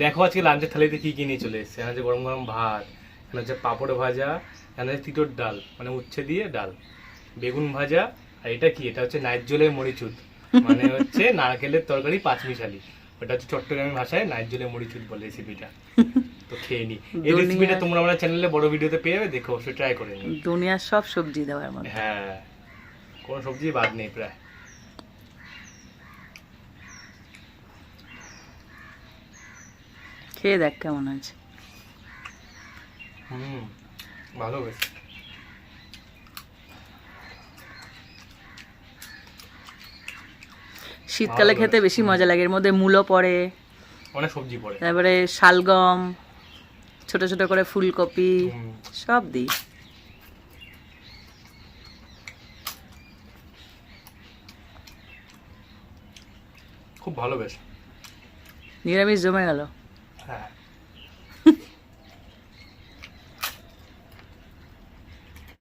দেখো আজকে লাঞ্চের থালিতে কি কি নিয়ে চলে এসেছে। এখানে আছে গরম গরম ভাত, এখানে হচ্ছে পাঁপড় ভাজা, এখানে আছে তিতর ডাল মানে উচ্ছে দিয়ে ডাল, বেগুন ভাজা, আর এটা কি, এটা হচ্ছে নাইজলের মরিচুদ, মানে হচ্ছে নারকেলের তরকারি পাঁচমিশালি। ওটা হচ্ছে চট্টগ্রামের ভাষায় নাইজলের মরিচুদ বলে রেসিপিটা। তো খেয়ে নি। এই রেসিপিটা তোমরা আমার চ্যানেলে বড় ভিডিওতে পেয়ে যাবে, দেখো অবশ্যই ট্রাই করে নিও। দুনিয়ার সব সবজি দেওয়ার মধ্যে। হ্যাঁ, কোনো সবজি বাদ নেই প্রায়। খেয়ে দেখ কেমন আছে। ভালো বেশ। শীতকালে খেতে বেশি মজা লাগে, এর মধ্যে মূলো পড়ে, অনেক সবজি পড়ে, তারপরে শালগম, ছোট ছোট করে ফুলকপি, সব দিই। খুব ভালো বেশ। নিরামিষ জমে গেল। হ্যাঁ।